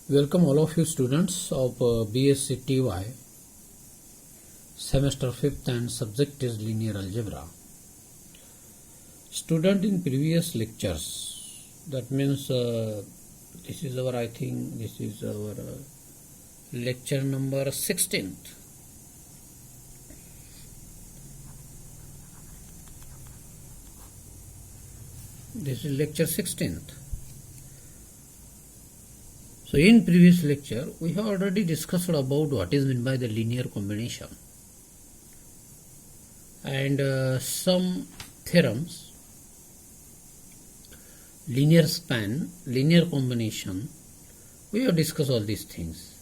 Welcome all of you students of BSc TY, semester 5th and subject is linear algebra. Student, in previous lectures, that means this is our lecture number 16th. This is lecture 16th. So in previous lecture we have already discussed about what is meant by the linear combination and some theorems, linear span, linear combination. We have discussed all these things.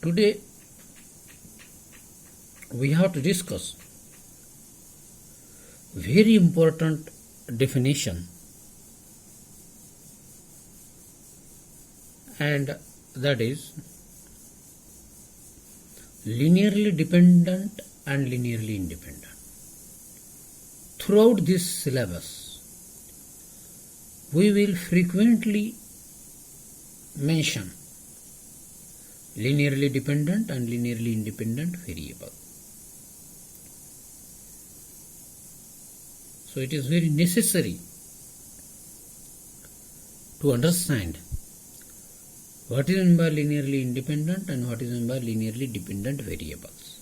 Today we have to discuss very important definition, and that is linearly dependent and linearly independent. Throughout this syllabus we will frequently mention linearly dependent and linearly independent variable. So it is very necessary to understand what is meant by linearly independent and what is meant by linearly dependent variables.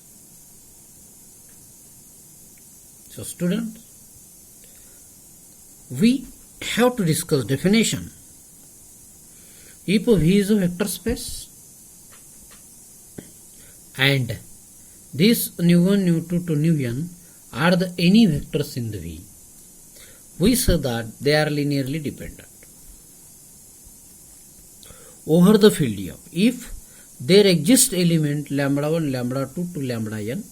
So students, we have to discuss definition. If V is a vector space and this nu1, nu2 to nu_n are the any vectors in the V, we say that they are linearly dependent over the field F. If there exists element λ1, λ2 to λn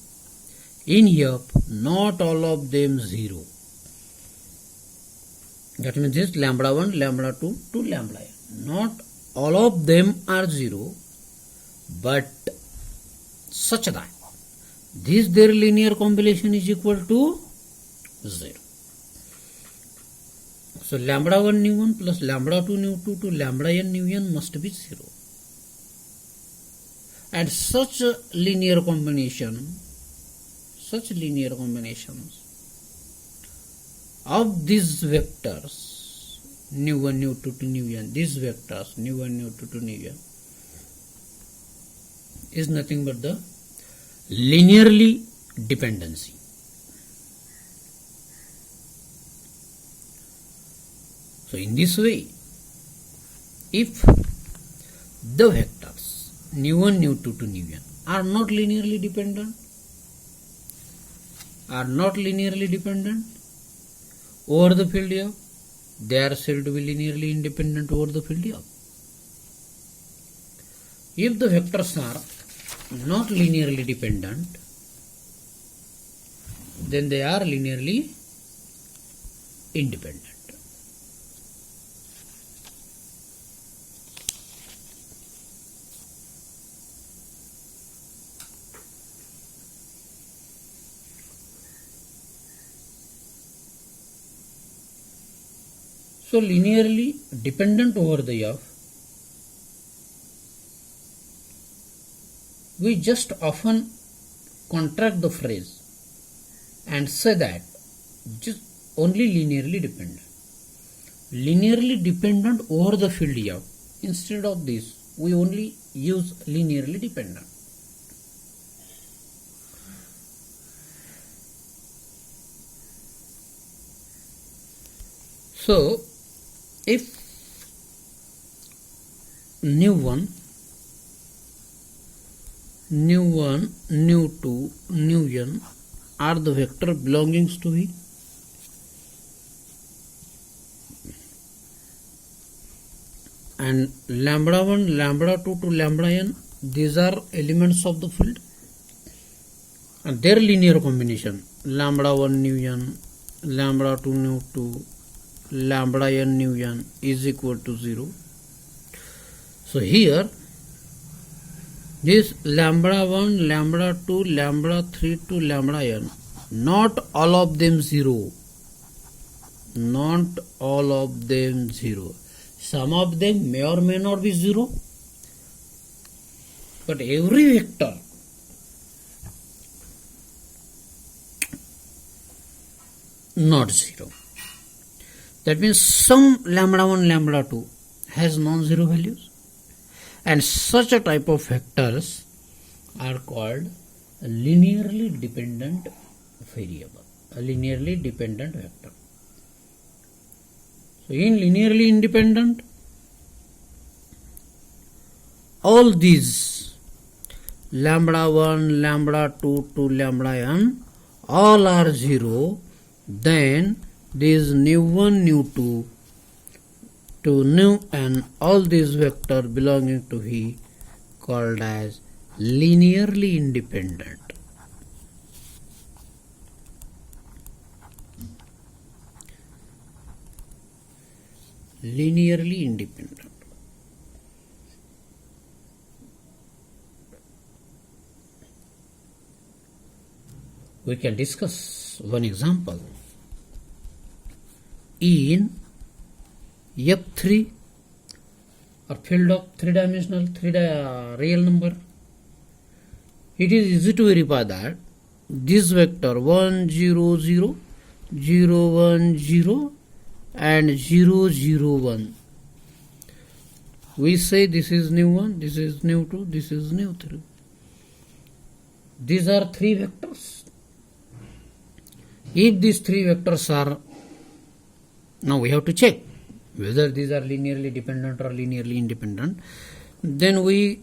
in F, not all of them 0. That means this λ1, λ2 to λn. Not all of them are 0, but such that this their linear combination is equal to 0. So λ1 nu1 plus λ2 nu2 to λn nu_n must be 0. And such linear combinations of these vectors nu1, nu2 to nu_n, these vectors nu1, nu2 to nu_n is nothing but the linearly dependency. So in this way, if the vectors nu1, nu2 to nu_n are not linearly dependent over the field F, they are said to be linearly independent over the field F. If the vectors are not linearly dependent, then they are linearly independent. So linearly dependent over the F, we just often contract the phrase and say that just only linearly dependent. Linearly dependent over the field F. Instead of this, we only use linearly dependent. So if nu1, nu2, nu_n are the vector belonging to V, and λ1, λ2 to λn, these are elements of the field, and their linear combination λ1 nu_n, λ2 nu2, λn nu_n is equal to 0. So here this λ1, λ2, λ3 to λn, not all of them 0, not all of them 0. Some of them may or may not be 0, but every vector not 0. That means some lambda 1, lambda 2 has non-zero values, and such a type of vectors are called a linearly dependent variable, a linearly dependent vector. So in linearly independent, all these lambda 1, lambda 2 to lambda n all are 0, then these nu 1, nu 2 to nu n, all these vectors belonging to V called as linearly independent. Linearly independent. We can discuss one example. In F3 or field of three-dimensional real number, it is easy to verify that this vector 1, 0, 0, 0, 1, 0 and 0, 0, 1. We say this is nu 1, this is nu 2, this is nu 3. These are three vectors. If these three vectors are, now we have to check whether these are linearly dependent or linearly independent. Then we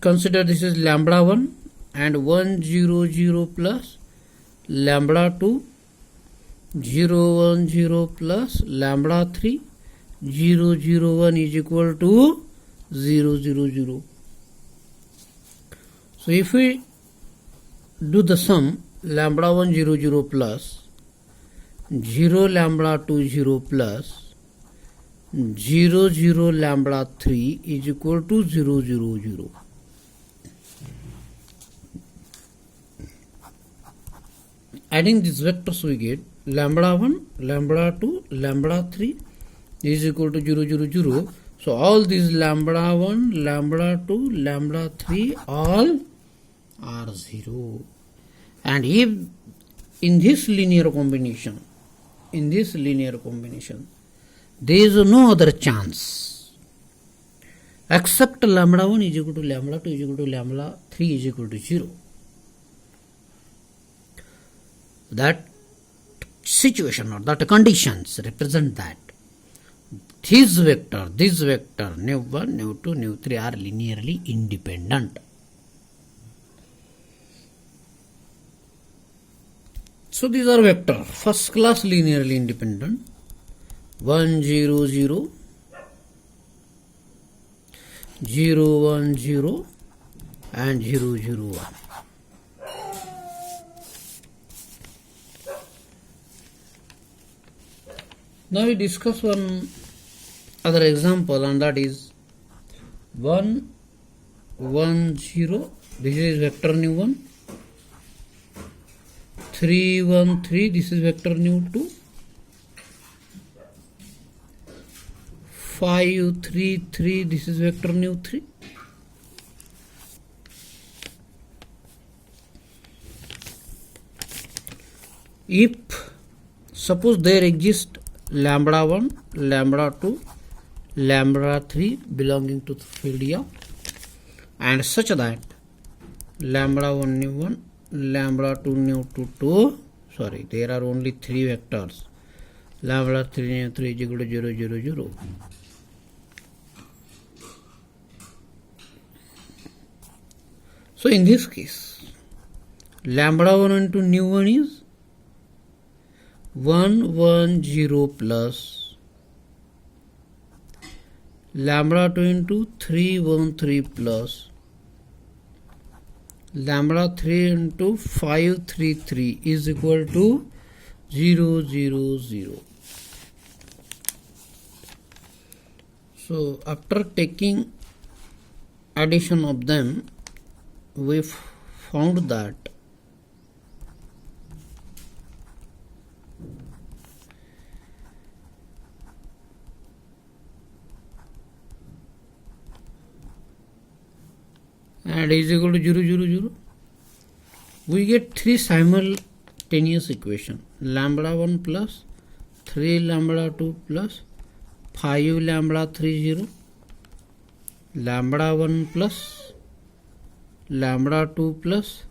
consider this is lambda 1 and 1, 0, 0 plus lambda 2, 0, 1, 0 plus lambda 3, 0, 0, 1 is equal to 0, 0, 0. So if we do the sum, lambda 1, 0, 0 plus 0 lambda 2, 0 plus 0, 0 lambda 3 is equal to 0, 0, 0. Adding these vectors we get lambda 1, lambda 2, lambda 3 is equal to 0, 0, 0. So all these lambda 1, lambda 2, lambda 3 all are 0. And if in this linear combination, there is no other chance except lambda 1 is equal to lambda 2 is equal to lambda 3 is equal to 0. That situation or that conditions represent that this vector nu 1, nu 2, nu 3 are linearly independent. So these are vector first class linearly independent. 1, 0, 0, 0, 1, 0 and 0, 0, 1. Now we discuss one other example, and that is 1, 1, 0. This is vector nu 1. 3, 1, 3. This is vector nu 2. 5, 3, 3. This is vector nu 3. If suppose there exists lambda 1, lambda 2, lambda 3 belonging to the field F, and such that lambda 1 nu 1, lambda 2 nu 2, sorry, there are only three vectors, lambda 3 nu 3 is equal to 0, 0, 0. So in this case, lambda 1 into nu 1 is 1, 1, 0 plus lambda 2 into 3, 1, 3 plus lambda 3 into 5, 3, 3 is equal to 0, 0, 0. So after taking addition of them, we found that and is equal to 0, 0, 0. We get three simultaneous equation. Lambda 1 plus 3 lambda 2 plus 5 lambda 3 0. Lambda 1 plus lambda 2 plus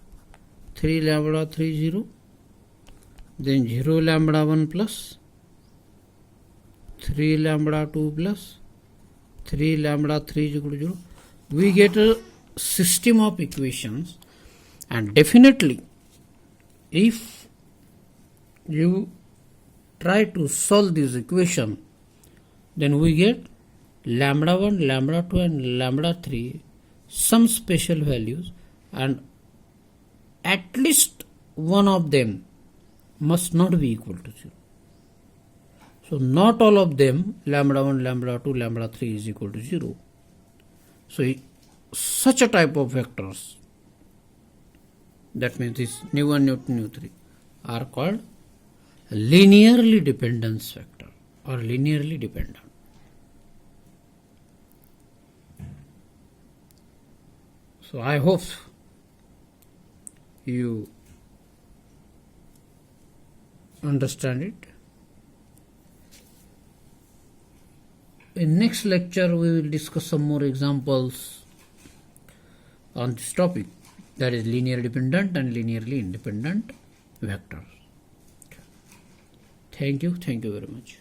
3 lambda 3 0. Then 0 lambda 1 plus 3 lambda 2 plus 3 lambda 3 is equal to 0. We get a system of equations, and definitely if you try to solve this equation, then we get lambda 1, lambda 2 and lambda 3 some special values, and at least one of them must not be equal to 0. So not all of them, lambda 1, lambda 2, lambda 3 is equal to 0. So such a type of vectors, that means this nu1, nu2, nu3 are called linearly dependence vector or linearly dependent. So I hope you understand it. In next lecture we will discuss some more examples on this topic, that is linear dependent and linearly independent vectors. Thank you very much.